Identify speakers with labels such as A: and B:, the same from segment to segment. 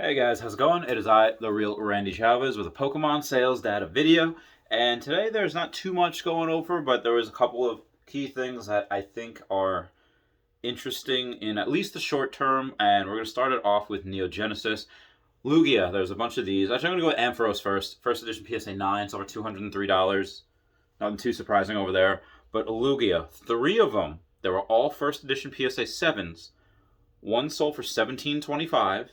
A: Hey guys, how's it going? It is I, the real Randy Chavez, with a Pokemon sales data video. And today there's not too much going over, but there was a couple of key things that I think are interesting in at least the short term. And we're going to start it off with Neogenesis. Lugia, there's a bunch of these. Actually, I'm going to go with Ampharos first. First edition PSA 9, it's over $203. Nothing too surprising over there. But Lugia, three of them, they were all first edition PSA 7s. One sold for $17.25.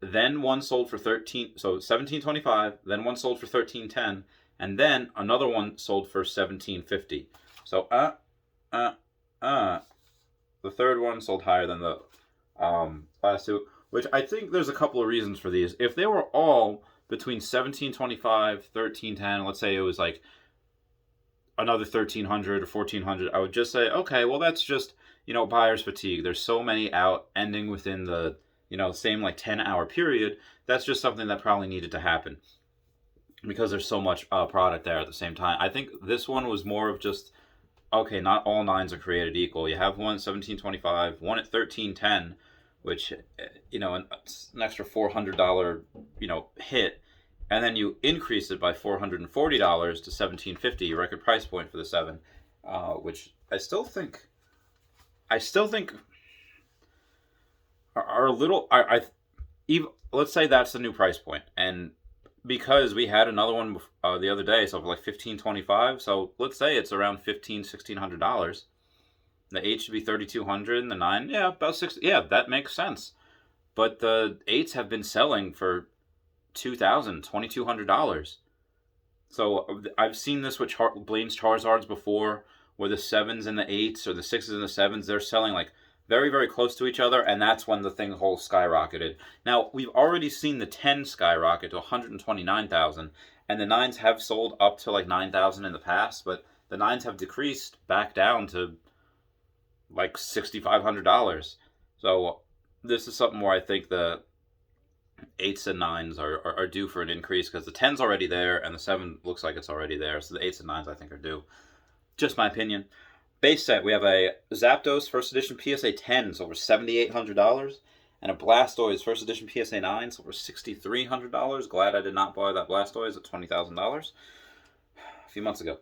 A: Then one sold for 13, so 17.25. Then one sold for 13.10, and then another one sold for 17.50. So the third one sold higher than the last two, which I think there's a couple of reasons for these. If they were all between 17.25, 13.10, let's say it was like another 1,300 or 1,400, I would just say, okay, well that's just buyer's fatigue. There's so many out ending within the same like 10-hour period. That's just something that probably needed to happen because there's so much product there at the same time. I think this one was more of just, okay, not all nines are created equal. You have one at 17.25, one at 13.10, which, an extra $400, hit. And then you increase it by $440 to $17.50, your record price point for the 7, which I still think are a little. Even, let's say that's the new price point, and because we had another one the other day, so for like $15.25. So let's say it's around $1,600. The 8 should be $3,200, and the 9, yeah, about 6. Yeah, that makes sense. But the 8s have been selling for $2,000, $2,200. So I've seen this with Blaine's Charizards before, where the 7s and the 8s or the 6s and the 7s, they're selling like very, very close to each other, and that's when the thing whole skyrocketed. Now, we've already seen the 10 skyrocket to 129,000, and the 9s have sold up to like 9,000 in the past, but the 9s have decreased back down to like $6,500. So this is something where I think the 8s and 9s are due for an increase, because the 10's already there, and the 7 looks like it's already there, so the 8s and 9s I think are due. Just my opinion. Base set, we have a Zapdos First Edition PSA 10, so over $7,800, and a Blastoise First Edition PSA 9, so over $6,300. Glad I did not buy that Blastoise at $20,000 a few months ago.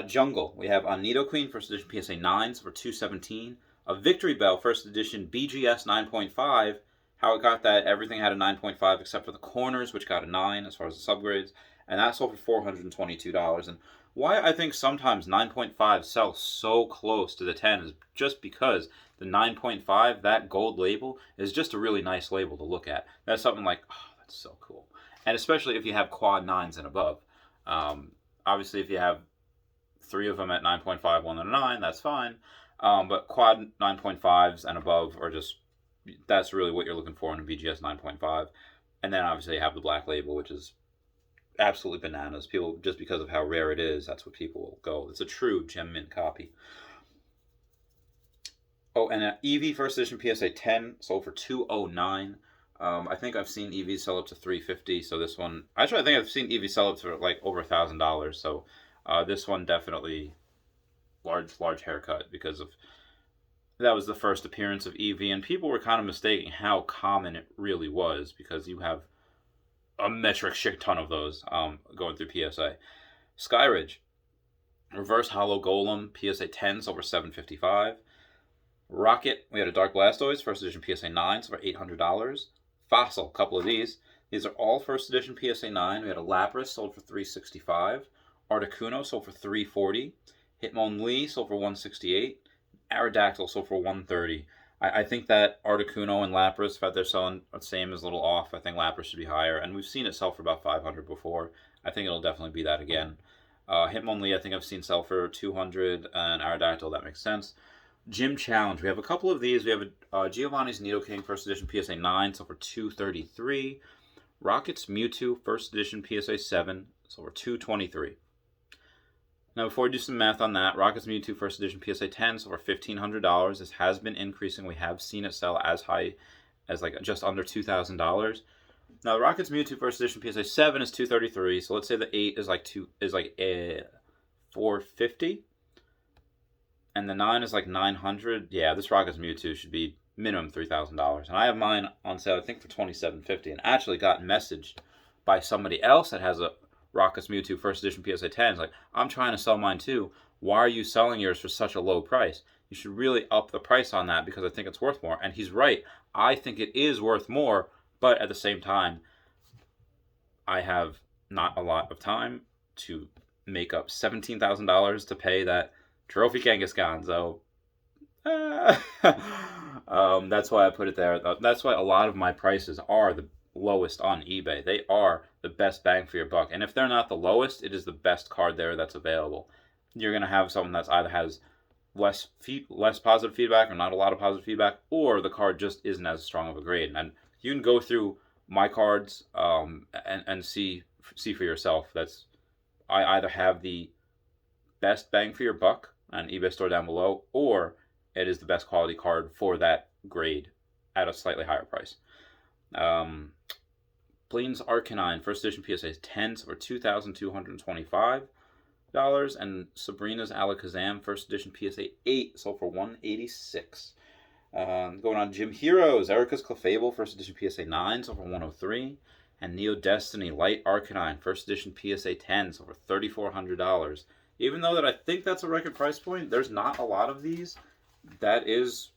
A: Jungle, we have a Nidoqueen First Edition PSA 9, so for $217. A Victory Bell First Edition BGS 9.5. How it got that, everything had a 9.5 except for the corners, which got a 9 as far as the subgrades, and that sold for $422. And why I think sometimes 9.5 sells so close to the 10 is just because the 9.5, that gold label, is just a really nice label to look at. That's something like, oh, that's so cool. And especially if you have quad 9s and above. Obviously, if you have 3 of them at 9.5, one at a 9, that's fine. But quad 9.5s and above are just, that's really what you're looking for in a BGS 9.5. And then obviously you have the black label, which is absolutely bananas. People, just because of how rare it is, that's what people will go. It's a true gem mint copy. Oh, and an Eevee First Edition PSA 10 sold for $209. I think I've seen Eevee sell up to $350. So this one, actually, I think I've seen Eevee sell up for like over $1,000. So this one definitely large haircut, because of that was the first appearance of Eevee, and people were kind of mistaking how common it really was, because you have a metric shit ton of those going through PSA. Skyridge, Reverse Hollow Golem, PSA 10, over $755. Rocket, we had a Dark Blastoise, First Edition PSA 9, for $800. Fossil, a couple of these. These are all First Edition PSA 9. We had a Lapras, sold for $365. Articuno, sold for $340. Hitmonlee, sold for $168. Aerodactyl, sold for $130. I think that Articuno and Lapras, if they're selling the same, is a little off. I think Lapras should be higher, and we've seen it sell for about $500 before. I think it'll definitely be that again. Hitmonlee, I think I've seen sell for $200, and Aerodactyl, that makes sense. Gym Challenge, we have a couple of these. We have a Giovanni's Nidoking First Edition PSA 9, sold for $233. Rocket's Mewtwo First Edition PSA 7, sold for $223. Now, before we do some math on that, Rocket's Mewtwo First Edition PSA 10 sold for $1,500. This has been increasing. We have seen it sell as high as like just under $2,000. Now, Rocket's Mewtwo First Edition PSA 7 is $233. So let's say the 8 is like $450, and the 9 is like $900. Yeah, this Rocket's Mewtwo should be minimum $3,000. And I have mine on sale, I think, for $2,750, and actually got messaged by somebody else that has a Rockus Mewtwo First Edition PSA 10. It's like, I'm trying to sell mine too. Why are you selling yours for such a low price? You should really up the price on that because I think it's worth more. And he's right. I think it is worth more, but at the same time, I have not a lot of time to make up $17,000 to pay that trophy Kangaskhan. So that's why I put it there. That's why a lot of my prices are the lowest on eBay. They are the best bang for your buck. And if they're not the lowest, it is the best card there that's available. You're going to have something that's either has less positive feedback or not a lot of positive feedback, or the card just isn't as strong of a grade. And you can go through my cards and see for yourself. I either have the best bang for your buck on eBay store down below, or it is the best quality card for that grade at a slightly higher price. Blaine's Arcanine First Edition PSA 10s for $2,225, and Sabrina's Alakazam First Edition PSA 8 sold for $186. Going on, Gym Heroes Erica's Clefable First Edition PSA 9 sold for $103, and Neo Destiny Light Arcanine First Edition PSA 10 sold for $3,400. Even though that I think that's a record price point, there's not a lot of these. That is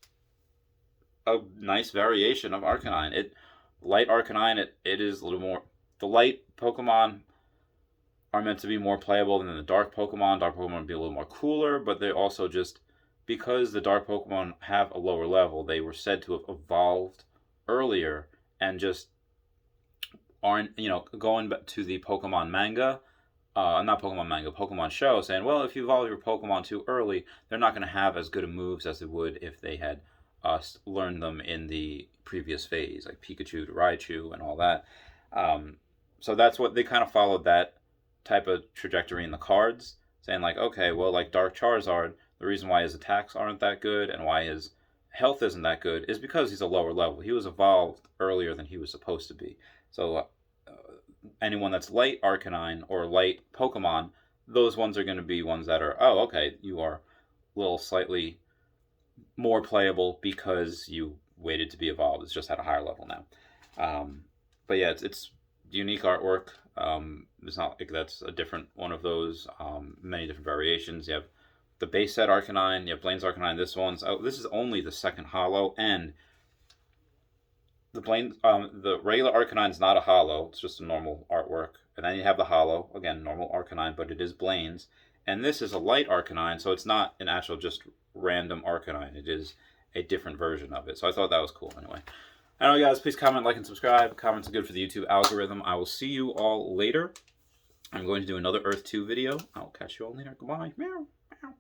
A: a nice variation of Arcanine. Light Arcanine, it is a little more... The light Pokemon are meant to be more playable than the dark Pokemon. Dark Pokemon would be a little more cooler, but they also just... Because the dark Pokemon have a lower level, they were said to have evolved earlier and just aren't, going back to the Pokemon manga... not Pokemon manga, Pokemon show, saying, well, if you evolve your Pokemon too early, they're not going to have as good of moves as they would if they had learned them in the previous phase, like Pikachu to Raichu and all that. So that's what they kind of followed, that type of trajectory in the cards, saying like, okay, well, like Dark Charizard, the reason why his attacks aren't that good and why his health isn't that good is because he's a lower level. He was evolved earlier than he was supposed to be. So anyone that's light Arcanine or light Pokemon, those ones are going to be ones that are, oh, okay, you are a little slightly more playable because you waited to be evolved. It's just at a higher level now. But yeah, it's unique artwork. It's not like that's a different one of those. Many different variations. You have the base set Arcanine. You have Blaine's Arcanine. This is only the second holo, and the regular Arcanine is not a holo. It's just a normal artwork. And then you have the holo, again, normal Arcanine, but it is Blaine's. And this is a light Arcanine, so it's not an actual just random Arcanine. It is a different version of it. So I thought that was cool anyway. Anyway, guys, please comment, like, and subscribe. Comments are good for the YouTube algorithm. I will see you all later. I'm going to do another Earth 2 video. I'll catch you all later. Goodbye. Meow. Meow.